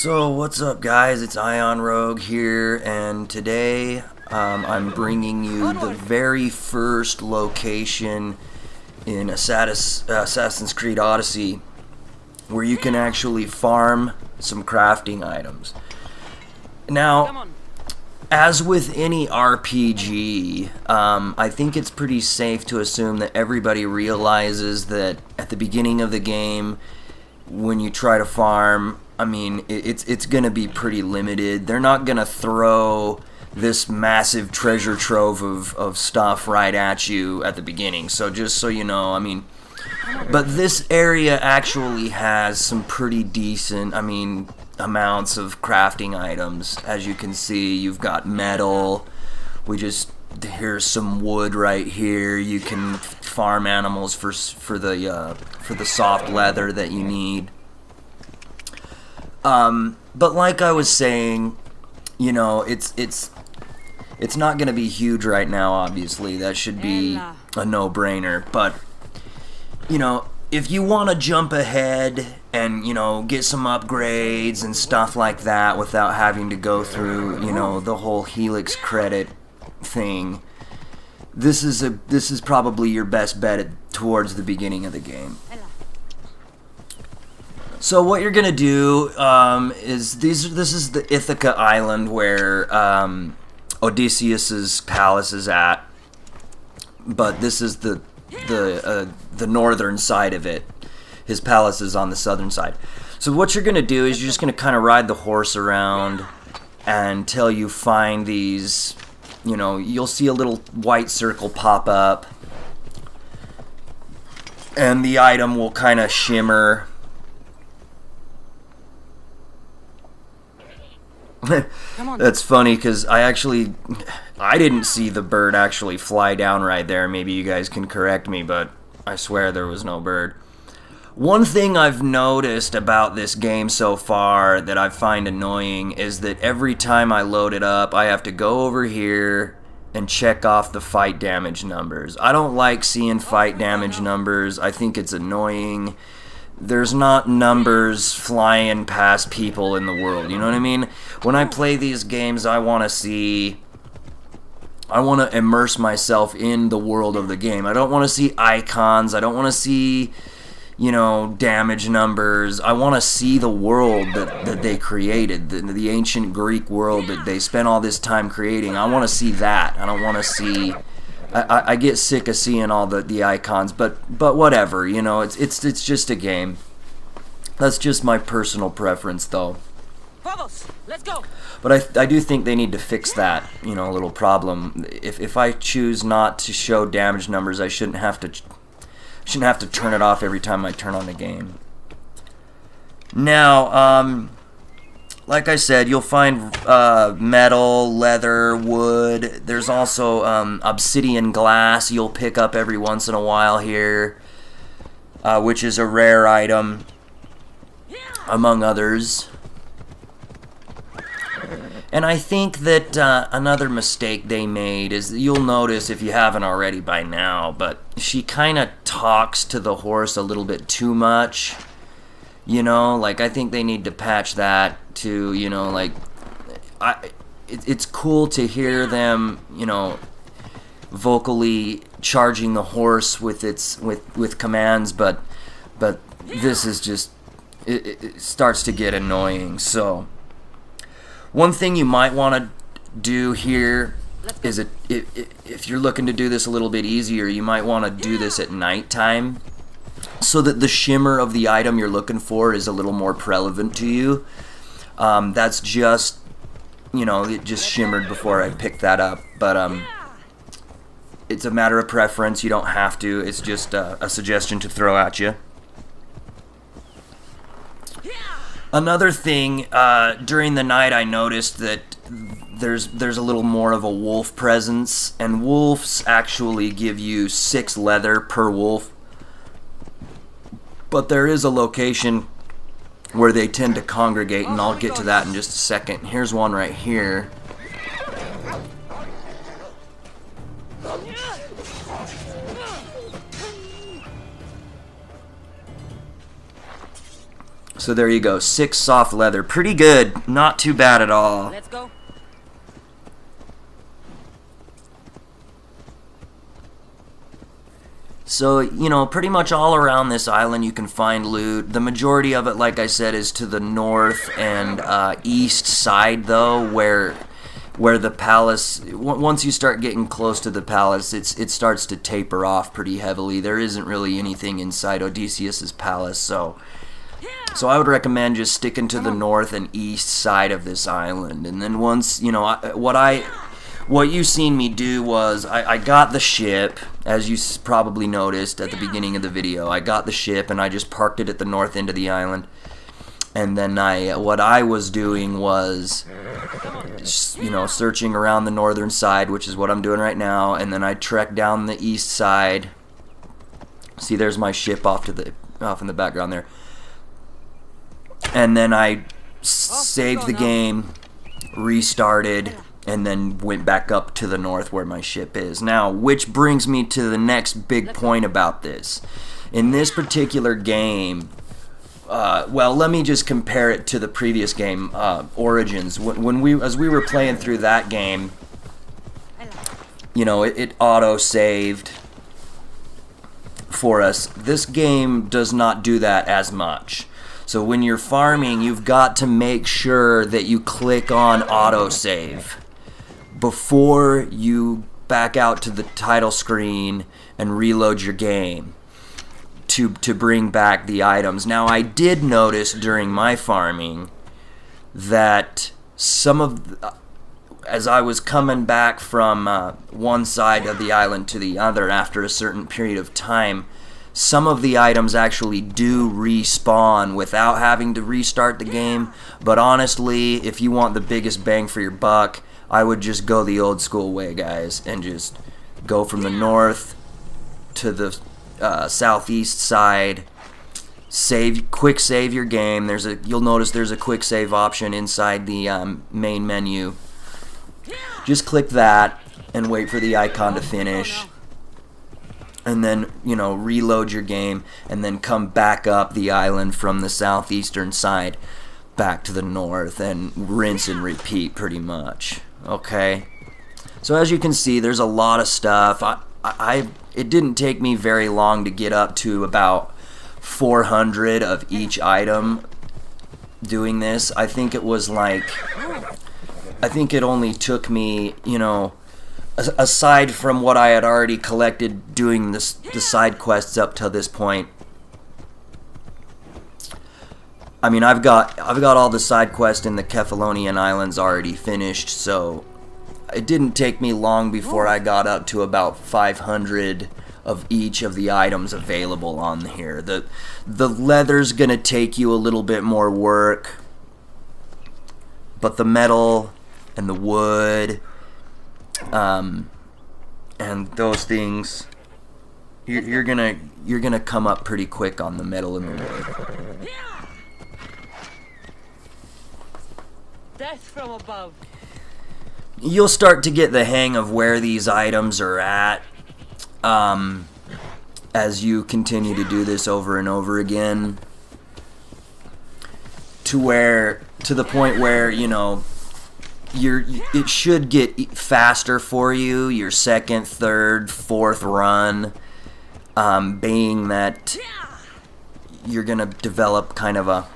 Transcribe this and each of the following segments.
So what's up, guys? It's Ion Rogue here, and today I'm bringing you the very first location in Assassin's Creed Odyssey where you can actually farm some crafting items. Now, as with any RPG, I think it's pretty safe to assume that everybody realizes that at the beginning of the game, when you try to farm, I mean, it's going to be pretty limited. They're not going to throw this massive treasure trove of stuff right at you at the beginning. So just so you know, I mean, but this area actually has some pretty decent, amounts of crafting items. As you can see, you've got metal. Here's some wood right here. You can farm animals for the soft leather that you need. But like I was saying, you know, it's not going to be huge right now, obviously. That should be a no-brainer. But, you know, if you want to jump ahead and, you know, get some upgrades and stuff like that without having to go through, you know, the whole Helix credit thing, this is probably your best bet towards the beginning of the game. So what you're gonna do is this is the Ithaca Island where Odysseus's palace is at, but this is the northern side of it. His palace is on the southern side. So what you're gonna do is you're just gonna kind of ride the horse around until you find these. You know, you'll see a little white circle pop up, and the item will kind of shimmer. That's funny because I didn't see the bird actually fly down right there. Maybe you guys can correct me, but I swear there was no bird. One thing I've noticed about this game so far that I find annoying is that every time I load it up, I have to go over here and check off the fight damage numbers. I don't like seeing fight damage numbers. I think it's annoying. There's not numbers flying past people in the world, you know what I mean? When I play these games, I want to immerse myself in the world of the game. I don't want to see icons. I don't want to see, you know, damage numbers. I want to see the world that they created, the ancient Greek world that they spent all this time creating. I want to see that. I don't want to see... I get sick of seeing all the icons, but whatever, you know, it's just a game. That's just my personal preference, though. Let's go. But I do think they need to fix that, you know, little problem. If I choose not to show damage numbers, I shouldn't have to turn it off every time I turn on the game. Now, like I said, you'll find metal, leather, wood. There's also obsidian glass you'll pick up every once in a while here, which is a rare item, among others. And I think that another mistake they made is, you'll notice if you haven't already by now, but she kind of talks to the horse a little bit too much. You know, like, I think they need to patch that to, you know, like, it's cool to hear them, you know, vocally charging the horse with commands, but this is just, it starts to get annoying. So one thing you might want to do here is if you're looking to do this a little bit easier, you might want to do this at nighttime, so that the shimmer of the item you're looking for is a little more prevalent to you. That's just, you know, it just shimmered before I picked that up. But it's a matter of preference. You don't have to. It's just a suggestion to throw at you. Another thing, during the night I noticed that there's a little more of a wolf presence, and wolves actually give you 6 leather per wolf. But there is a location where they tend to congregate, and I'll get to that in just a second. Here's one right here. So there you go, 6 soft leather. Pretty good, not too bad at all. Let's go. So, you know, pretty much all around this island you can find loot. The majority of it, like I said, is to the north and east side, though, where the palace, once you start getting close to the palace, it starts to taper off pretty heavily. There isn't really anything inside Odysseus's palace, so I would recommend just sticking to the north and east side of this island. And then once, you know, what you seen me do was I got the ship, as you probably noticed at the beginning of the video. I got the ship and I just parked it at the north end of the island. And then what I was doing was, you know, searching around the northern side, which is what I'm doing right now. And then I trekked down the east side. See, there's my ship off in the background there. And then I saved the game, restarted, and then went back up to the north where my ship is. Now, which brings me to the next big point about this. In this particular game, well, let me just compare it to the previous game, Origins. As we were playing through that game, you know, it auto-saved for us. This game does not do that as much. So when you're farming, you've got to make sure that you click on autosave before you back out to the title screen and reload your game to bring back the items. Now, I did notice during my farming that as I was coming back from one side of the island to the other after a certain period of time, some of the items actually do respawn without having to restart the game. But honestly, if you want the biggest bang for your buck, I would just go the old school way, guys, and just go from the north to the southeast side. Quick save your game. You'll notice there's a quick save option inside the main menu. Just click that and wait for the icon to finish. And then, you know, reload your game and then come back up the island from the southeastern side back to the north and rinse and repeat pretty much. Okay, so as you can see, there's a lot of stuff. It didn't take me very long to get up to about 400 of each item doing this. I think it only took me, you know, aside from what I had already collected doing the side quests up till this point. I mean, I've got all the side quests in the Kephalonian Islands already finished, so it didn't take me long before I got up to about 500 of each of the items available on here. The leather's gonna take you a little bit more work, but the metal and the wood and those things, you're gonna come up pretty quick on the metal and the wood. Death from above. You'll start to get the hang of where these items are at as you continue to do this over and over again, to the point where, you know, it should get faster for you your second, third, fourth run, being that you're gonna develop kind of a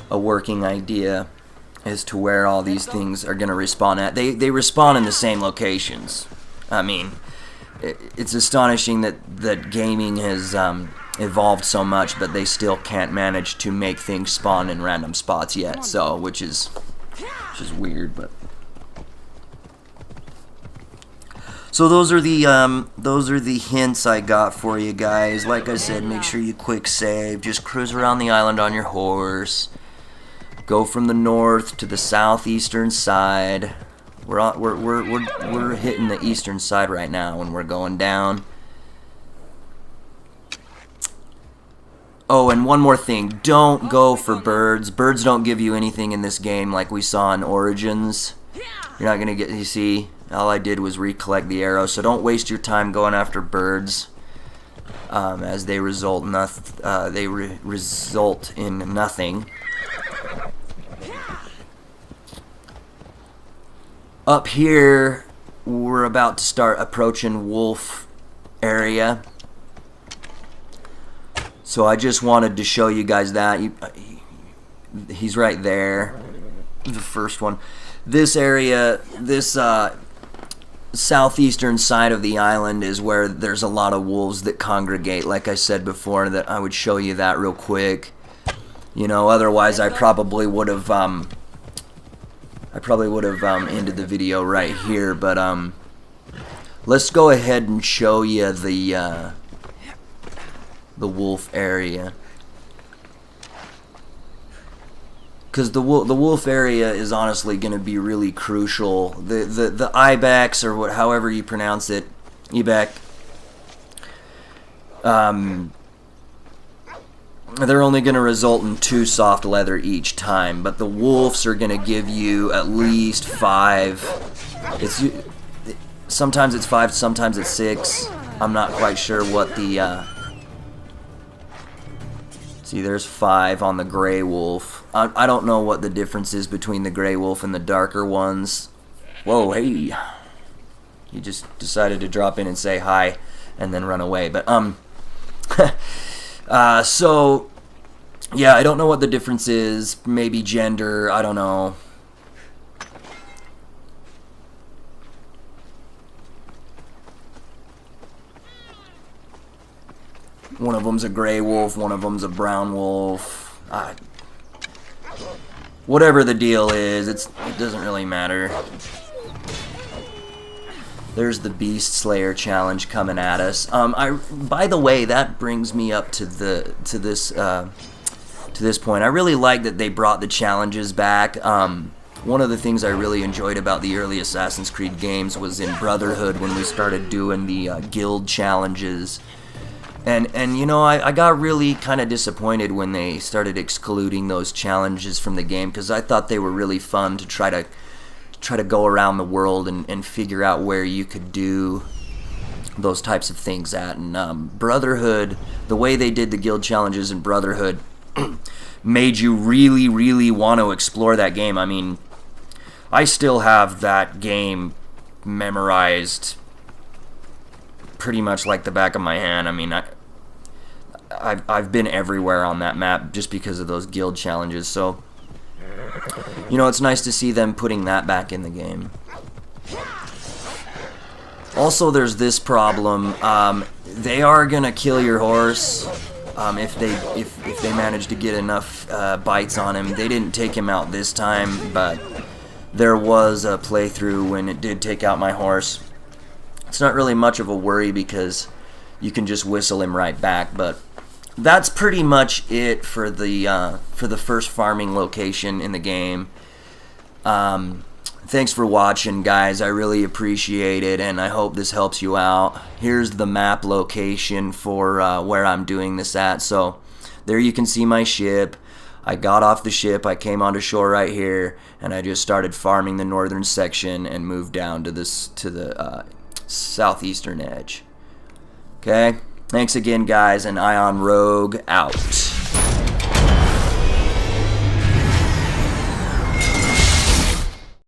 working idea as to where all these things are going to respawn at. They respawn in the same locations. I mean, it's astonishing that gaming has evolved so much, but they still can't manage to make things spawn in random spots yet. So, which is weird, but. So those are the hints I got for you guys. Like I said, make sure you quick save. Just cruise around the island on your horse. Go from the north to the southeastern side. We're hitting the eastern side right now, and we're going down. Oh, and one more thing. Don't go for birds. Birds don't give you anything in this game like we saw in Origins. You're not gonna get, you see, all I did was recollect the arrows, so don't waste your time going after birds. as they result result in nothing. Up here, we're about to start approaching wolf area. So I just wanted to show you guys that. He's right there, the first one. This area, this southeastern side of the island is where there's a lot of wolves that congregate. Like I said before, that I would show you that real quick. You know, otherwise I probably would have ended the video right here. But let's go ahead and show you the wolf area. Because the wolf area is honestly going to be really crucial. The ibex, or however you pronounce it, ibex, they're only going to result in 2 soft leather each time, but the wolves are going to give you at least 5. Sometimes it's 5, sometimes it's 6. I'm not quite sure what the see, there's 5 on the gray wolf. I don't know what the difference is between the gray wolf and the darker ones. Whoa, hey. He just decided to drop in and say hi and then run away. But, so, yeah, I don't know what the difference is. Maybe gender, I don't know. One of them's a gray wolf, one of them's a brown wolf. Whatever the deal is, it doesn't really matter. There's the Beast Slayer challenge coming at us. By the way, that brings me up to this point. I really like that they brought the challenges back. One of the things I really enjoyed about the early Assassin's Creed games was in Brotherhood when we started doing the guild challenges. And you know, I got really kind of disappointed when they started excluding those challenges from the game, because I thought they were really fun to try to go around the world and figure out where you could do those types of things at. And Brotherhood, the way they did the guild challenges in Brotherhood made you really, really want to explore that game. I mean, I still have that game memorized pretty much like the back of my hand. I mean, I've been everywhere on that map just because of those guild challenges. So, you know, it's nice to see them putting that back in the game. Also, there's this problem. They are gonna kill your horse if they manage to get enough bites on him. They didn't take him out this time, but there was a playthrough when it did take out my horse. It's not really much of a worry because you can just whistle him right back. But that's pretty much it for the first farming location in the game. Thanks for watching, guys. I really appreciate it, and I hope this helps you out. Here's the map location for where I'm doing this at. So there you can see my ship. I got off the ship, I came onto shore right here, and I just started farming the northern section and moved down to the southeastern edge. Okay, thanks again, guys, and Ion Rogue out.